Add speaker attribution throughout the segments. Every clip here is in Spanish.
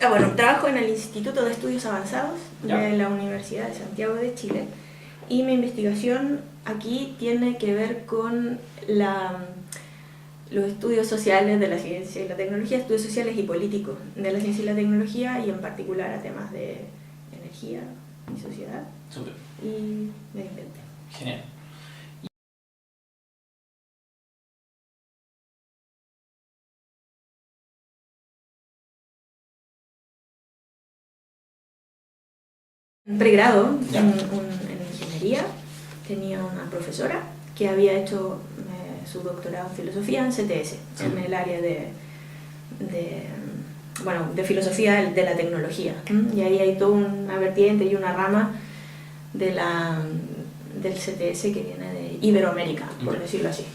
Speaker 1: Bueno, trabajo en el Instituto de Estudios Avanzados
Speaker 2: Ya.
Speaker 1: de la Universidad de Santiago de Chile y mi investigación aquí tiene que ver con los estudios sociales de la ciencia y la tecnología, estudios sociales y políticos de la ciencia y la tecnología, y en particular a temas de energía y sociedad.
Speaker 2: Súper.
Speaker 1: Y medio ambiente.
Speaker 2: Genial.
Speaker 1: En pregrado,
Speaker 2: Ya.
Speaker 1: en ingeniería, tenía una profesora que había hecho su doctorado en filosofía en CTS,
Speaker 2: Sí.
Speaker 1: en el área de filosofía de la tecnología. Y ahí hay toda una vertiente y una rama del CTS que viene de Iberoamérica, por decirlo así.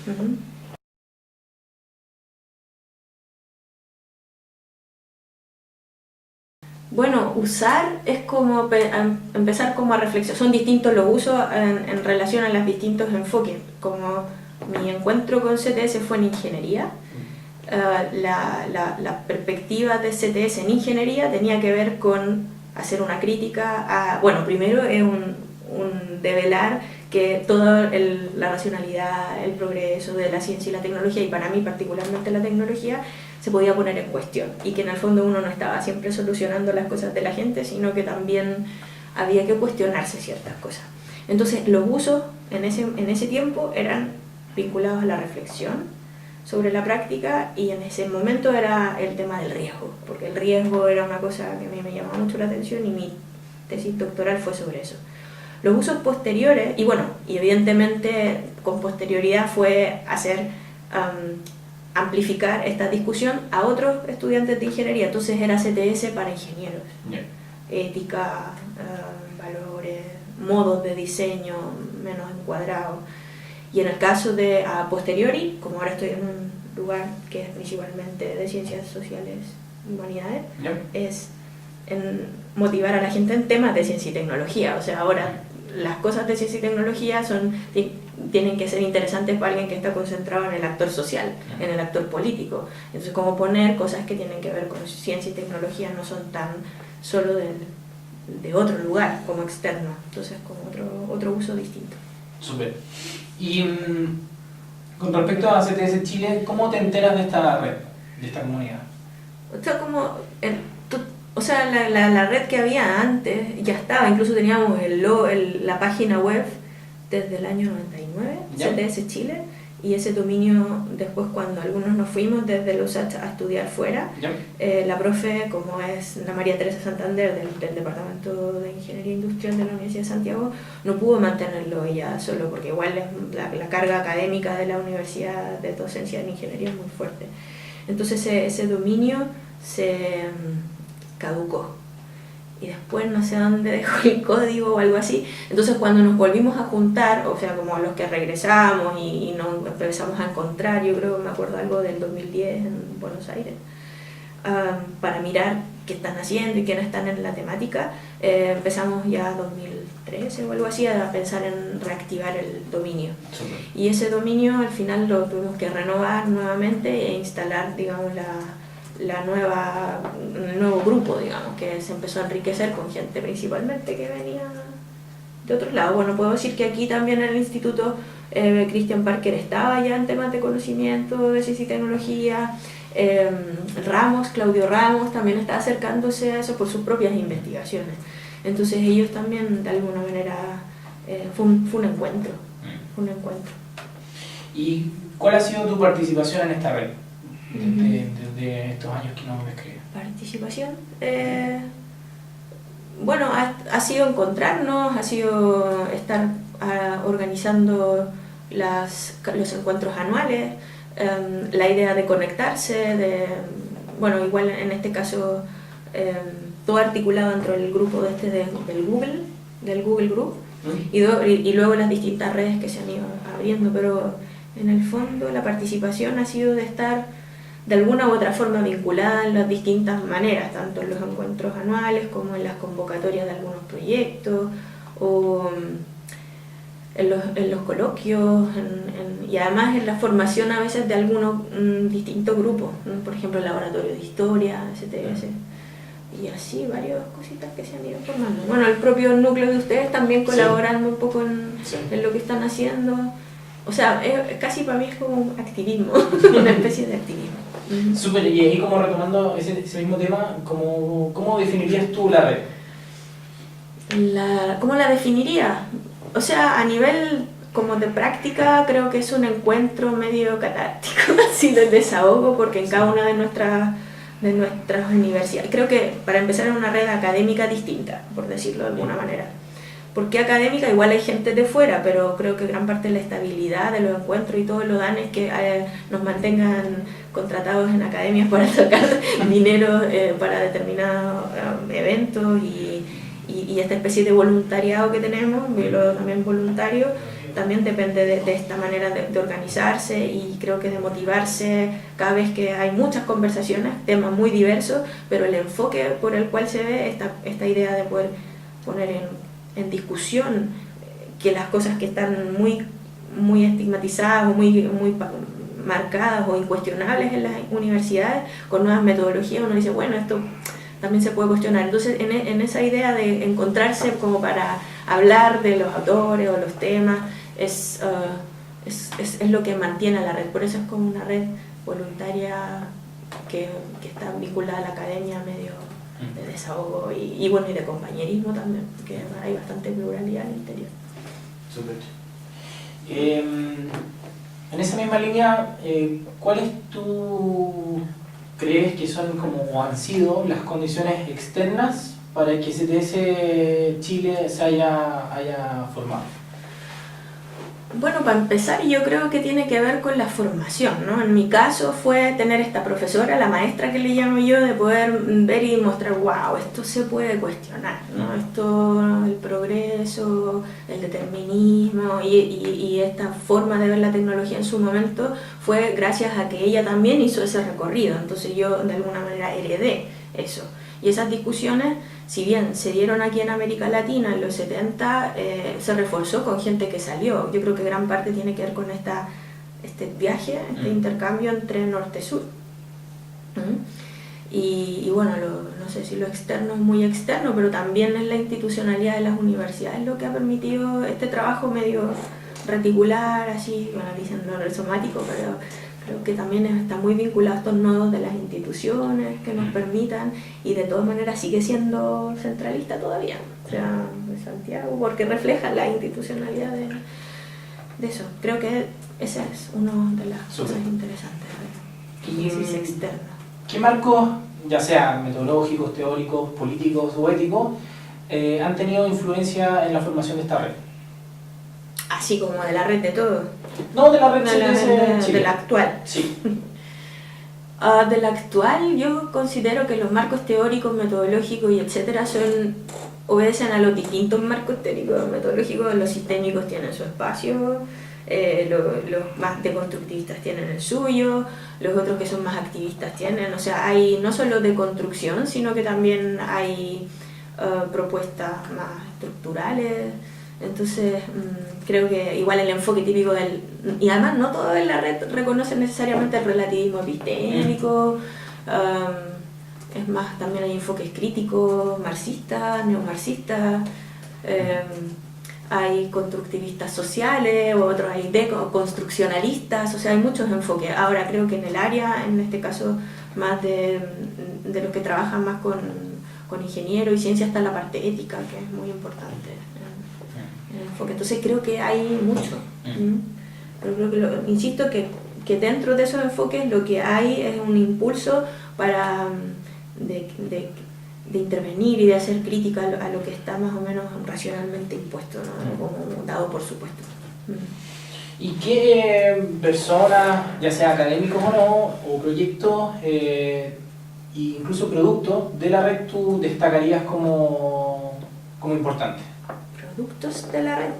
Speaker 1: Bueno, usar es como empezar como a reflexionar. Son distintos los usos en relación a los distintos enfoques. Como mi encuentro con CTS fue en ingeniería, la perspectiva de CTS en ingeniería tenía que ver con hacer una crítica a... Bueno, primero es un develar que toda la racionalidad, el progreso de la ciencia y la tecnología, y para mí particularmente la tecnología, se podía poner en cuestión, y que en el fondo uno no estaba siempre solucionando las cosas de la gente, sino que también había que cuestionarse ciertas cosas. Entonces los usos en ese tiempo eran vinculados a la reflexión sobre la práctica, y en ese momento era el tema del riesgo, porque el riesgo era una cosa que a mí me llamaba mucho la atención y mi tesis doctoral fue sobre eso. Los usos posteriores, y bueno, y evidentemente con posterioridad fue hacer amplificar esta discusión a otros estudiantes de ingeniería. Entonces era CTS para ingenieros.
Speaker 2: Yeah.
Speaker 1: Ética, valores, modos de diseño menos encuadrados. Y en el caso de a posteriori, como ahora estoy en un lugar que es principalmente de ciencias sociales y humanidades,
Speaker 2: Yeah.
Speaker 1: es en motivar a la gente en temas de ciencia y tecnología. O sea, ahora las cosas de ciencia y tecnología tienen que ser interesantes para alguien que está concentrado en el actor social, en el actor político. Entonces, como poner cosas que tienen que ver con ciencia y tecnología no son tan solo de otro lugar, como externo. Entonces, como otro uso distinto.
Speaker 2: Súper. Y con respecto a CTS Chile, ¿cómo te enteras de esta red, de esta comunidad?
Speaker 1: O sea, la red que había antes ya estaba, incluso teníamos la página web desde el año 99,
Speaker 2: ¿Ya?
Speaker 1: CTS Chile, y ese dominio después, cuando algunos nos fuimos desde los a estudiar fuera,
Speaker 2: ¿Ya?
Speaker 1: La profe, como es la María Teresa Santander del Departamento de Ingeniería Industrial de la Universidad de Santiago, no pudo mantenerlo ella solo, porque igual la carga académica de la universidad de docencia en ingeniería es muy fuerte. Entonces ese dominio se caducó, y después no sé dónde dejó el código o algo así. Entonces cuando nos volvimos a juntar, o sea, como los que regresamos y nos empezamos a encontrar, yo creo que me acuerdo algo del 2010 en Buenos Aires, para mirar qué están haciendo y quiénes están en la temática, empezamos ya 2013 o algo así a pensar en reactivar el dominio.
Speaker 2: Súper.
Speaker 1: Y ese dominio al final lo tuvimos que renovar nuevamente e instalar, digamos, el nuevo grupo, digamos, que se empezó a enriquecer con gente principalmente que venía de otros lados. Bueno, puedo decir que aquí también en el instituto Christian Parker estaba ya en temas de conocimiento de ciencia y tecnología. Claudio Ramos también está acercándose a eso por sus propias investigaciones. Entonces ellos también, de alguna manera, fue un encuentro.
Speaker 2: ¿Y cuál ha sido tu participación en esta red desde estos años que nos describes?
Speaker 1: Participación, bueno, ha sido encontrarnos, ha sido estar organizando los encuentros anuales, la idea de conectarse, bueno, igual en este caso todo articulado dentro del grupo del Google Group, y luego las distintas redes que se han ido abriendo, pero en el fondo la participación ha sido de estar de alguna u otra forma vinculada en las distintas maneras, tanto en los encuentros anuales como en las convocatorias de algunos proyectos, o en los coloquios, y además en la formación a veces de algunos distintos grupos, por ejemplo el laboratorio de historia, STS, y así varias cositas que se han ido formando. Bueno, el propio núcleo de ustedes también colaborando un poco en lo que están haciendo. O sea, casi para mí es como un activismo, una especie de activismo.
Speaker 2: Súper, y ahí como retomando ese mismo tema, ¿cómo definirías tú la red?
Speaker 1: ¿Cómo la definiría? O sea, a nivel como de práctica, creo que es un encuentro medio catártico, así de desahogo, porque en cada una de nuestras universidades, creo que para empezar es una red académica distinta, por decirlo de alguna manera. ¿Por qué académica? Igual hay gente de fuera, pero creo que gran parte de la estabilidad de los encuentros y todo lo dan es que nos mantengan contratados en academias para sacar dinero para determinados eventos y esta especie de voluntariado que tenemos, lo también voluntario, también depende de esta manera de organizarse y creo que de motivarse cada vez que hay muchas conversaciones, temas muy diversos, pero el enfoque por el cual se ve esta idea de poder poner en discusión que las cosas que están muy estigmatizadas o muy marcadas o incuestionables en las universidades, con nuevas metodologías uno dice, bueno, esto también se puede cuestionar. Entonces, en esa idea de encontrarse como para hablar de los autores o los temas, es lo que mantiene a la red. Por eso es como una red voluntaria que está vinculada a la academia, medio de desahogo y bueno, y de compañerismo también, porque hay bastante pluralidad en el interior.
Speaker 2: Súper. En esa misma línea, ¿cuáles tú crees que son como o han sido las condiciones externas para que CTS Chile se haya formado?
Speaker 1: Bueno, para empezar yo creo que tiene que ver con la formación, ¿no? En mi caso fue tener esta profesora, la maestra que le llamo yo, de poder ver y mostrar, wow, esto se puede cuestionar, ¿no? Esto, el progreso, el determinismo y esta forma de ver la tecnología en su momento fue gracias a que ella también hizo ese recorrido, entonces yo de alguna manera heredé eso. Y esas discusiones, si bien se dieron aquí en América Latina en los 70, se reforzó con gente que salió. Yo creo que gran parte tiene que ver con este viaje, este intercambio entre norte y sur. Y bueno, no sé si lo externo es muy externo, pero también es la institucionalidad de las universidades lo que ha permitido este trabajo medio reticular, así, bueno, dicen lo rizomático, pero creo que también está muy vinculado a estos nodos de las instituciones que nos permitan, y de todas maneras sigue siendo centralista todavía, o sea, de Santiago, porque refleja la institucionalidad de eso. Creo que esa es una de las cosas interesantes de la crisis externa.
Speaker 2: ¿Qué marcos, ya sean metodológicos, teóricos, políticos o éticos, han tenido influencia en la formación de esta red?
Speaker 1: Así como de la red de todo.
Speaker 2: No, de la red
Speaker 1: de la actual.
Speaker 2: Sí.
Speaker 1: De la actual, yo considero que los marcos teóricos, metodológicos y etcétera obedecen a los distintos marcos teóricos, metodológicos. Los sistémicos tienen su espacio, los más deconstructivistas tienen el suyo, los otros que son más activistas tienen, o sea, hay no solo de construcción, sino que también hay propuestas más estructurales. Entonces creo que igual el enfoque típico y además no todo en la red reconoce necesariamente el relativismo epistémico, es más, también hay enfoques críticos, marxistas, neomarxistas, hay constructivistas sociales, otros hay deconstruccionalistas, o sea, hay muchos enfoques. Ahora creo que en el área, en este caso más de los que trabajan más con ingenieros y ciencia, está la parte ética, que es muy importante. Enfoque. Entonces creo que hay mucho, pero creo que insisto que dentro de esos enfoques lo que hay es un impulso para de intervenir y de hacer crítica a lo que está más o menos racionalmente impuesto, ¿no? Como dado por supuesto.
Speaker 2: ¿Y qué personas, ya sea académicos o no, o proyectos, e incluso productos de la red tú destacarías como importantes?
Speaker 1: Productos de la red.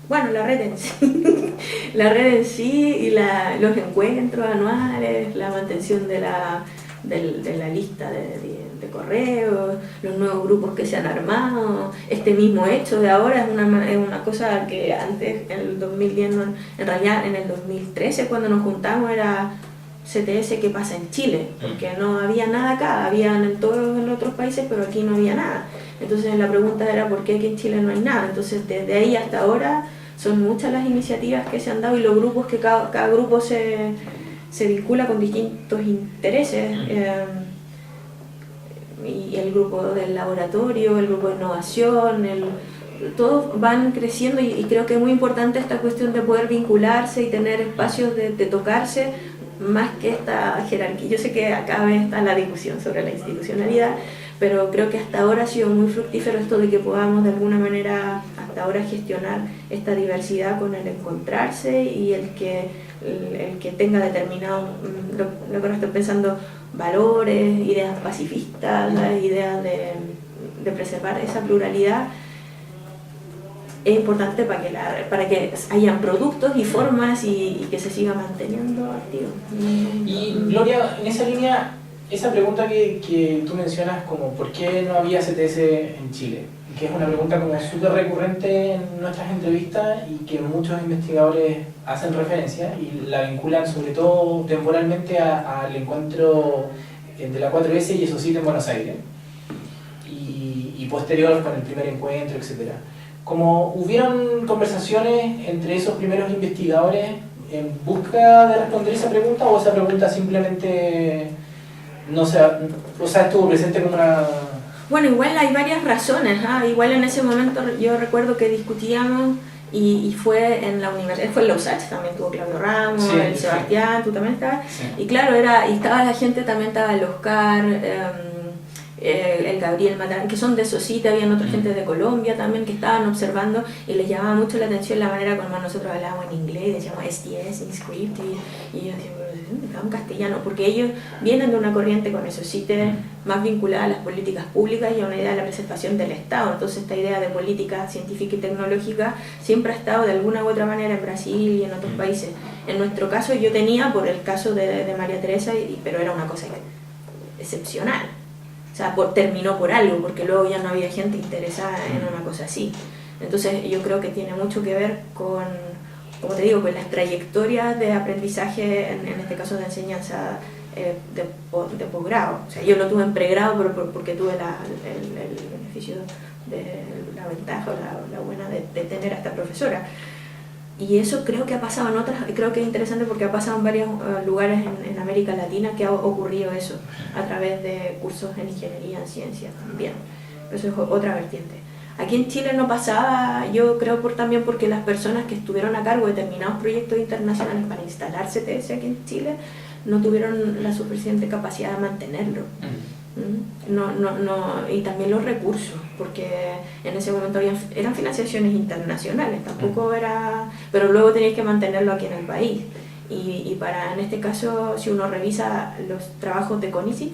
Speaker 1: Bueno, la red en sí. La red en sí y los encuentros anuales, la mantención de la lista de correos, los nuevos grupos que se han armado. Este mismo hecho de ahora es una cosa que antes, en el 2010, en realidad en el 2013, cuando nos juntamos, era CTS que pasa en Chile, porque no había nada acá, habían en todos los otros países, pero aquí no había nada. Entonces la pregunta era ¿por qué aquí en Chile no hay nada? Entonces desde ahí hasta ahora son muchas las iniciativas que se han dado y los grupos que cada grupo se vincula con distintos intereses. Y el grupo del laboratorio, el grupo de innovación, todos van creciendo y creo que es muy importante esta cuestión de poder vincularse y tener espacios de tocarse, más que esta jerarquía. Yo sé que acá está la discusión sobre la institucionalidad, pero creo que hasta ahora ha sido muy fructífero esto de que podamos de alguna manera hasta ahora gestionar esta diversidad con el encontrarse y el que tenga determinado, lo que no estoy pensando, valores, ideas pacifistas, ideas de preservar esa pluralidad, es importante para que hayan productos y formas y que se siga manteniendo activo.
Speaker 2: Y Gloria, en esa línea, esa pregunta que tú mencionas como ¿por qué no había CTS en Chile? Que es una pregunta como súper recurrente en nuestras entrevistas y que muchos investigadores hacen referencia y la vinculan sobre todo temporalmente al encuentro de la 4S y ESOCIT en Buenos Aires y posterior con el primer encuentro, etcétera. Como hubieron conversaciones entre esos primeros investigadores en busca de responder esa pregunta o esa pregunta simplemente no se, o sea, estuvo presente como una...
Speaker 1: Bueno, igual hay varias razones, igual en ese momento yo recuerdo que discutíamos y fue en la universidad, fue en la USACH, también tuvo Claudio Ramos,
Speaker 2: sí,
Speaker 1: el Sebastián, tú también estabas,
Speaker 2: sí.
Speaker 1: Y claro, y estaba la gente, también estaba el Oscar, el Gabriel Matarán, que son de ESOCIT, habían otra gente de Colombia también que estaban observando y les llamaba mucho la atención la manera como nosotros hablábamos en inglés y decíamos STS, InScript, y yo decía, en castellano, porque ellos vienen de una corriente con ESOCIT más vinculada a las políticas públicas y a una idea de la preservación del Estado. Entonces esta idea de política científica y tecnológica siempre ha estado de alguna u otra manera en Brasil y en otros países. En nuestro caso yo tenía, por el caso de María Teresa, pero era una cosa excepcional. O sea, terminó por algo, porque luego ya no había gente interesada en una cosa así. Entonces yo creo que tiene mucho que ver con, como te digo, con las trayectorias de aprendizaje, en este caso de enseñanza de posgrado. O sea, yo lo tuve en pregrado porque tuve el beneficio de la ventaja, la buena de tener a esta profesora. Y eso creo que ha pasado en otras, creo que es interesante porque ha pasado en varios lugares en América Latina que ha ocurrido eso, a través de cursos en ingeniería, en ciencias también. Eso es otra vertiente. Aquí en Chile no pasaba, yo creo también porque las personas que estuvieron a cargo de determinados proyectos internacionales para instalar CTS aquí en Chile no tuvieron la suficiente capacidad de mantenerlo. Y también los recursos, porque en ese momento eran financiaciones internacionales, tampoco era, pero luego tenías que mantenerlo aquí en el país. Y en este caso, si uno revisa los trabajos de CONICIT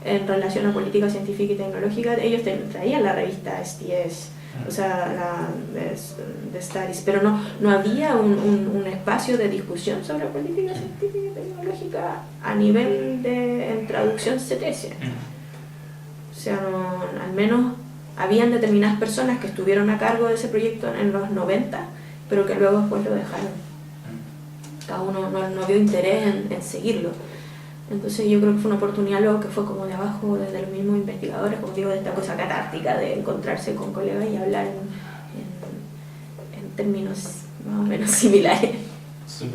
Speaker 1: en relación a política científica y tecnológica, ellos traían la revista STS, o sea, de Studies, pero no había un espacio de discusión sobre política científica y tecnológica a nivel en traducción CTS. O sea, al menos habían determinadas personas que estuvieron a cargo de ese proyecto en los 90, pero que luego después lo dejaron. Cada uno no vio interés en seguirlo. Entonces yo creo que fue una oportunidad luego que fue como de abajo, desde los mismos investigadores, como digo, de esta cosa catártica de encontrarse con colegas y hablar en términos más o menos similares.
Speaker 2: Sí.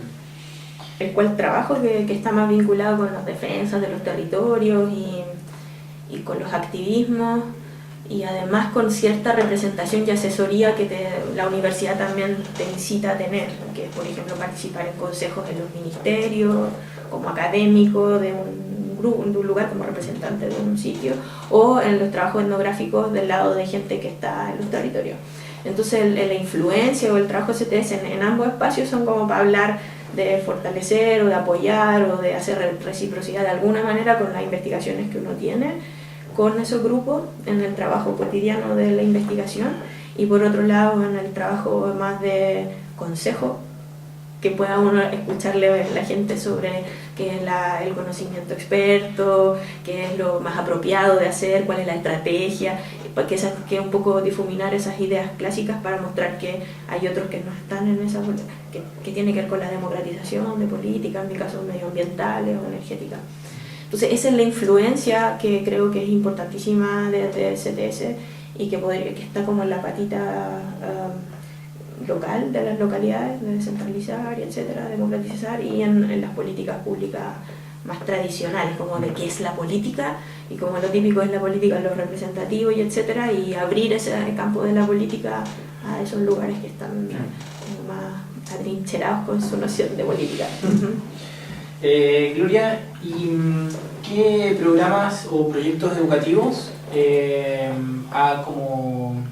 Speaker 1: El cual trabajo que está más vinculado con las defensas de los territorios y con los activismos y además con cierta representación y asesoría que la universidad también te incita a tener, que es por ejemplo participar en consejos de los ministerios, como académico de un lugar como representante de un sitio, o en los trabajos etnográficos del lado de gente que está en los territorios. Entonces la influencia o el trabajo CTS en ambos espacios son como para hablar de fortalecer o de apoyar o de hacer reciprocidad de alguna manera con las investigaciones que uno tiene con esos grupos en el trabajo cotidiano de la investigación, y por otro lado en el trabajo más de consejo que pueda uno escucharle a la gente sobre qué es el conocimiento experto, qué es lo más apropiado de hacer, cuál es la estrategia, que un poco difuminar esas ideas clásicas para mostrar que hay otros que no están en esa, que tiene que ver con la democratización de políticas, en mi caso medioambientales o energéticas. Entonces esa es la influencia que creo que es importantísima de CTS y que está como en la patita local de las localidades, de descentralizar y etcétera, democratizar, y en las políticas públicas más tradicionales, como de qué es la política, y como lo típico es la política, lo representativo y etcétera, y abrir ese campo de la política a esos lugares que están como más atrincherados con su noción de política.
Speaker 2: Gloria, ¿y qué programas o proyectos educativos ha como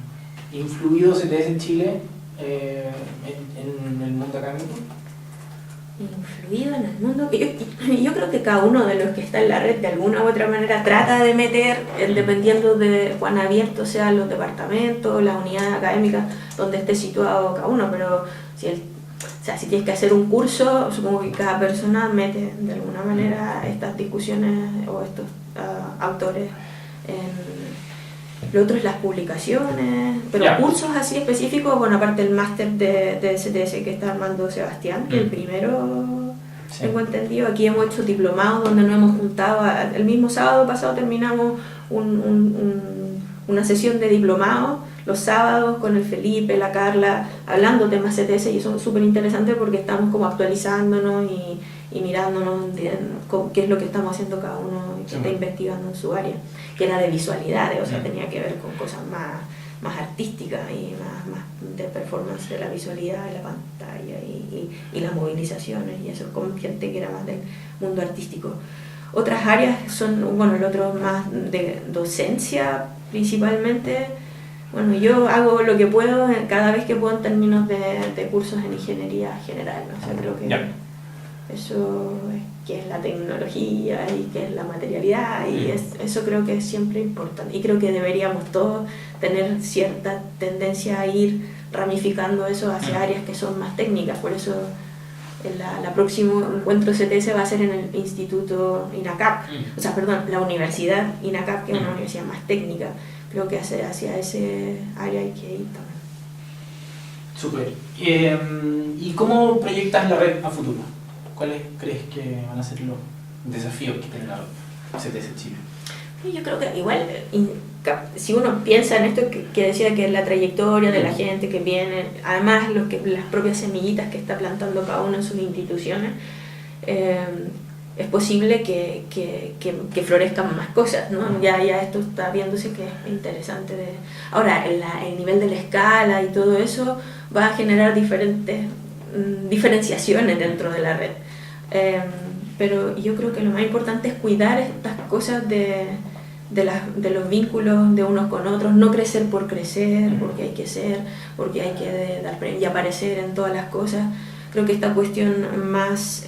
Speaker 2: influido CTS en Chile en el mundo académico?
Speaker 1: Influido en el mundo. Yo creo que cada uno de los que está en la red de alguna u otra manera trata de meter, dependiendo de cuán abiertos sean los departamentos, las unidades académicas donde esté situado cada uno, pero si tienes que hacer un curso, supongo que cada persona mete de alguna manera estas discusiones o estos autores en... Lo otro es las publicaciones, pero cursos así específicos, bueno, aparte el máster de CTS que está armando Sebastián, que el primero, tengo entendido, aquí hemos hecho diplomados donde nos hemos juntado, el mismo sábado pasado terminamos una sesión de diplomados, los sábados con el Felipe, la Carla, hablando temas CTS, y eso es súper interesante porque estamos como actualizándonos y mirándonos qué es lo que estamos haciendo cada uno que está investigando en su área, que era de visualidades, o sea, tenía que ver con cosas más artísticas y más de performance de la visualidad de la pantalla y las movilizaciones, y eso con gente que era más del mundo artístico. Otras áreas son, bueno, el otro más de docencia principalmente. Bueno, yo hago lo que puedo cada vez que puedo en términos de cursos en ingeniería general, ¿no? O sea, creo que eso es que es la tecnología y que es la materialidad, y eso creo que es siempre importante, y creo que deberíamos todos tener cierta tendencia a ir ramificando eso hacia áreas que son más técnicas. Por eso el próximo encuentro CTS va a ser en el Instituto INACAP, o sea, perdón, la Universidad INACAP, que es una universidad más técnica. Creo que hacia ese área hay que ir también.
Speaker 2: Súper. ¿Y cómo proyectas la red a futuro? ¿Cuáles crees que van a ser los desafíos que tiene la red CTS Chile?
Speaker 1: Yo creo que igual, si uno piensa en esto que decía que es la trayectoria de la gente que viene, además las propias semillitas que está plantando cada uno en sus instituciones, es posible que florezcan más cosas, ¿no? Ya esto está viéndose que es interesante. Ahora, el nivel de la escala y todo eso va a generar diferentes diferenciaciones dentro de la red. Pero yo creo que lo más importante es cuidar estas cosas de los vínculos de unos con otros, no crecer por crecer, porque hay que ser, porque hay que dar y aparecer en todas las cosas. Creo que esta cuestión más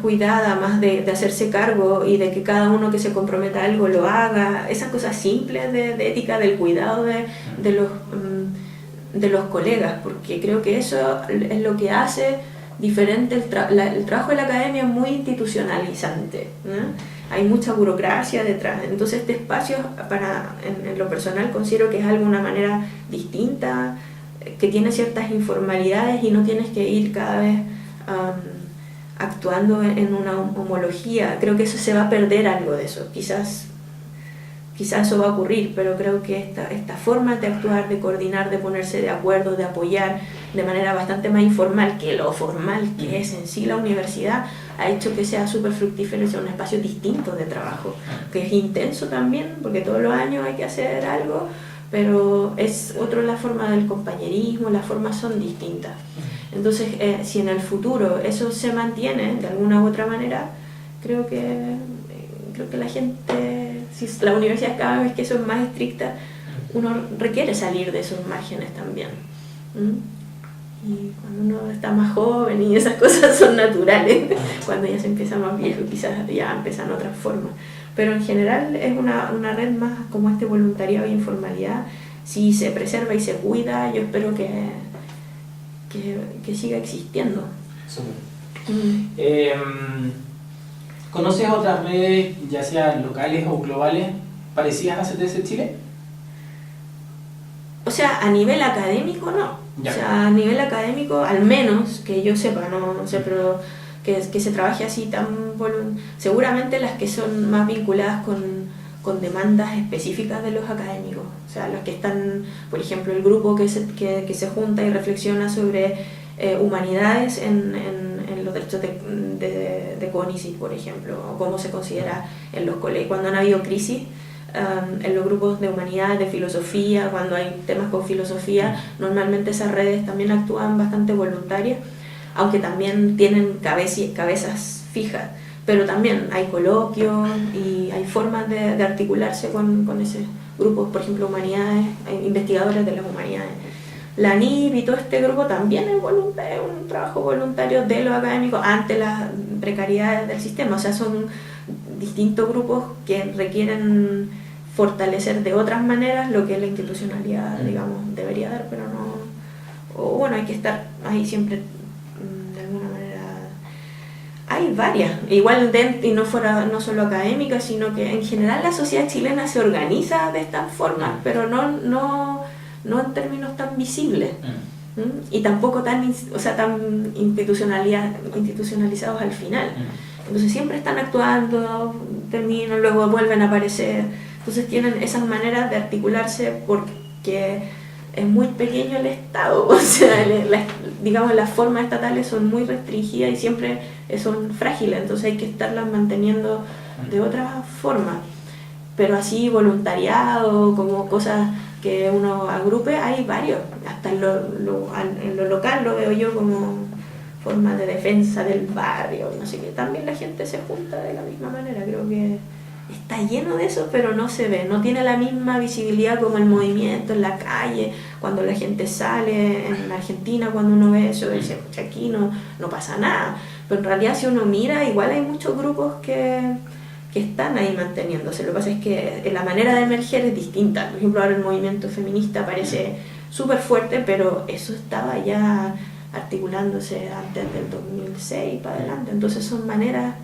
Speaker 1: cuidada, más de hacerse cargo y de que cada uno que se comprometa a algo lo haga, esas cosas simples de ética, del cuidado de los colegas, porque creo que eso es lo que hace diferente el trabajo de la academia, es muy institucionalizante, ¿no? Hay mucha burocracia detrás, entonces este espacio en lo personal considero que es de alguna manera distinta, que tiene ciertas informalidades y no tienes que ir cada vez actuando en una homología. Creo que eso se va a perder algo de eso, quizás eso va a ocurrir, pero creo que esta forma de actuar, de coordinar, de ponerse de acuerdo, de apoyar de manera bastante más informal que lo formal que es en sí la universidad, ha hecho que sea súper fructífero y sea un espacio distinto de trabajo, que es intenso también, porque todos los años hay que hacer algo, pero es otro la forma del compañerismo, las formas son distintas. Entonces, si en el futuro eso se mantiene de alguna u otra manera, creo que la gente, si la universidad cada vez que eso es más estricta, uno requiere salir de esos márgenes también. Y cuando uno está más joven y esas cosas son naturales, cuando ya se empieza más viejo quizás ya empiezan otras formas. Pero en general es una red más como este voluntariado e informalidad. Si se preserva y se cuida, yo espero que siga existiendo.
Speaker 2: ¿Conoces otras redes, ya sean locales o globales, parecidas a CTS Chile?
Speaker 1: O sea, a nivel académico no.
Speaker 2: Ya.
Speaker 1: O sea, a nivel académico, al menos que yo sepa, no sé, pero que se trabaje así tan seguramente las que son más vinculadas con demandas específicas de los académicos. O sea, los que están, por ejemplo, el grupo que se junta y reflexiona sobre humanidades en los derechos de CONICET, por ejemplo, o cómo se considera en los colegios, cuando han habido crisis. En los grupos de humanidades, de filosofía, cuando hay temas con filosofía, normalmente esas redes también actúan bastante voluntarias, aunque también tienen cabezas fijas, pero también hay coloquios y hay formas de articularse con esos grupos, por ejemplo, humanidades, investigadores de las humanidades. La NIP y todo este grupo también es un trabajo voluntario de los académicos ante las precariedades del sistema, o sea, son distintos grupos que requieren fortalecer de otras maneras lo que la institucionalidad, digamos, debería dar, pero no, o bueno, hay que estar ahí siempre de alguna manera. Hay varias, igual y no solo académicas, sino que en general la sociedad chilena se organiza de estas formas, pero no en términos tan visibles. Y tampoco tan institucionalizados al final. Entonces siempre están actuando, terminan, luego vuelven a aparecer. Entonces tienen esas maneras de articularse porque es muy pequeño el Estado. O sea, digamos, las formas estatales son muy restringidas y siempre son frágiles. Entonces hay que estarlas manteniendo de otra forma. Pero así voluntariado, como cosas que uno agrupe, hay varios. Hasta en lo local lo veo yo como forma de defensa del barrio, no sé qué. También la gente se junta de la misma manera. Creo que está lleno de eso, pero no se ve, no tiene la misma visibilidad como el movimiento en la calle, cuando la gente sale en Argentina, cuando uno ve eso, dice, aquí no pasa nada. Pero en realidad si uno mira, igual hay muchos grupos que están ahí manteniéndose. Lo que pasa es que la manera de emerger es distinta. Por ejemplo, ahora el movimiento feminista parece súper fuerte, pero eso estaba ya articulándose antes del 2006 para adelante. Entonces son maneras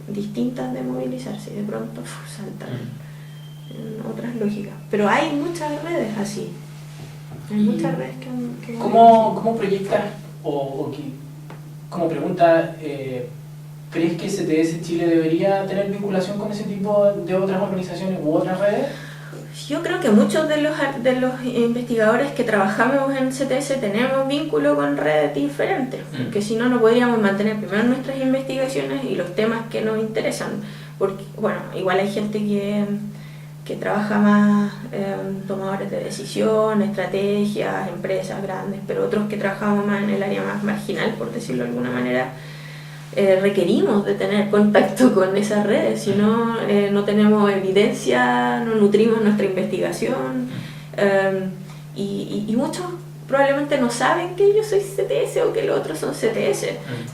Speaker 1: distintas de movilizarse y de pronto saltan en otras lógicas. Pero hay muchas redes así. Hay muchas redes que
Speaker 2: ¿Cómo proyectas como pregunta, ¿crees que CTS Chile debería tener vinculación con ese tipo de otras organizaciones u otras redes?
Speaker 1: Yo creo que muchos de los investigadores que trabajamos en CTS tenemos vínculo con redes diferentes, porque si no, no podríamos mantener primero nuestras investigaciones y los temas que nos interesan. Porque, bueno, igual hay gente que trabaja más tomadores de decisión, estrategias, empresas grandes, pero otros que trabajamos más en el área más marginal, por decirlo de alguna manera, requerimos de tener contacto con esas redes, si no, no tenemos evidencia, no nutrimos nuestra investigación, y muchos probablemente no saben que yo soy CTS o que los otros son CTS,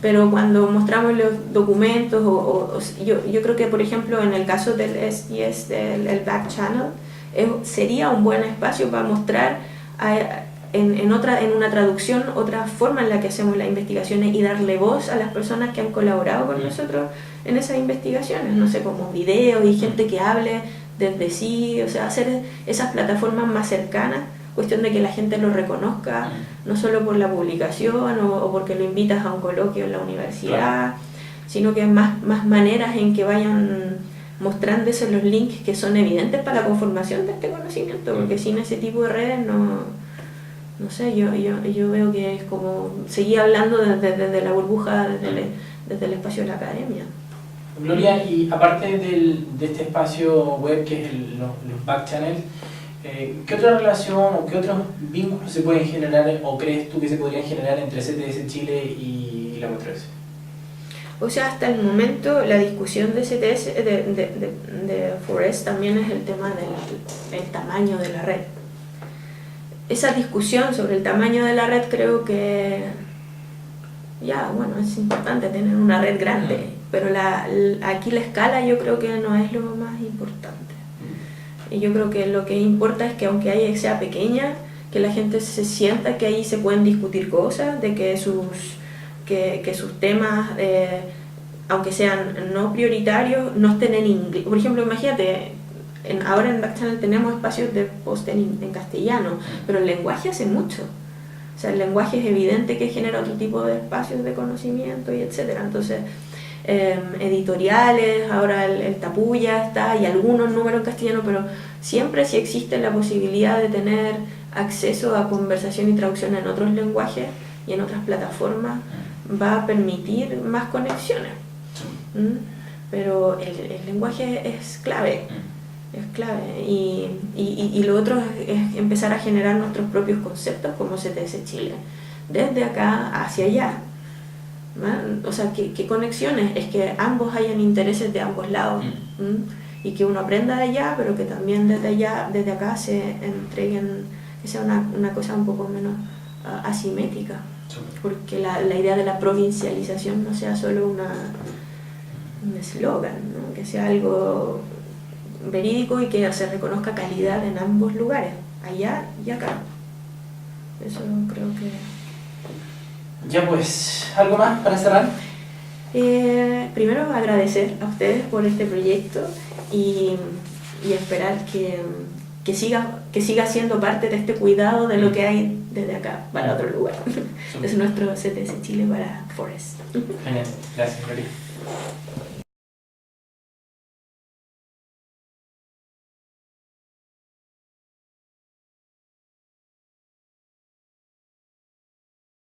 Speaker 1: pero cuando mostramos los documentos, yo creo que por ejemplo en el caso del SGS, el Back Channel, sería un buen espacio para mostrar en una traducción otra forma en la que hacemos las investigaciones y darle voz a las personas que han colaborado con nosotros en esas investigaciones, no sé, como videos y gente que hable desde sí, o sea, hacer esas plataformas más cercanas, cuestión de que la gente lo reconozca, no solo por la publicación o porque lo invitas a un coloquio en la universidad, sino que más maneras en que vayan mostrándose los links que son evidentes para la conformación de este conocimiento, porque sin ese tipo de redes no sé, yo veo que es como seguir hablando desde la burbuja, desde el espacio de la academia.
Speaker 2: Gloria, y aparte de este espacio web que es los back channels, ¿qué otra relación o qué otros vínculos se pueden generar o crees tú que se podrían generar entre CTS Chile y la UTS?
Speaker 1: O sea, hasta el momento la discusión de CTS, de Forest, también es el tema del tamaño de la red. Esa discusión sobre el tamaño de la red creo que es importante tener una red grande, pero aquí la escala yo creo que no es lo más importante. Y yo creo que lo que importa es que aunque sea pequeña, que la gente se sienta que ahí se pueden discutir cosas, de que sus temas aunque sean no prioritarios, no estén en inglés. Por ejemplo, imagínate, ahora en Back Channel tenemos espacios de post en castellano, pero el lenguaje hace mucho. O sea, el lenguaje es evidente que genera otro tipo de espacios de conocimiento y etcétera. Entonces, editoriales, ahora el Tapuya está, y algunos números en castellano, pero siempre si existe la posibilidad de tener acceso a conversación y traducción en otros lenguajes y en otras plataformas, va a permitir más conexiones. Pero el lenguaje es clave. Es clave, y lo otro es empezar a generar nuestros propios conceptos como CTS Chile, desde acá hacia allá, ¿no? O sea, ¿qué conexiones? Es que ambos hayan intereses de ambos lados, y que uno aprenda de allá, pero que también desde allá, desde acá se entreguen, que sea una cosa un poco menos asimétrica, porque la idea de la provincialización no sea solo un eslogan, ¿no? Que sea algo verídico y que se reconozca calidad en ambos lugares, allá y acá. Eso creo que...
Speaker 2: Ya pues, ¿algo más para cerrar?
Speaker 1: Primero agradecer a ustedes por este proyecto y esperar que siga siendo parte de este cuidado de lo que hay desde acá para otro lugar. Es nuestro CTS Chile para Forest.
Speaker 2: Genial, gracias, María.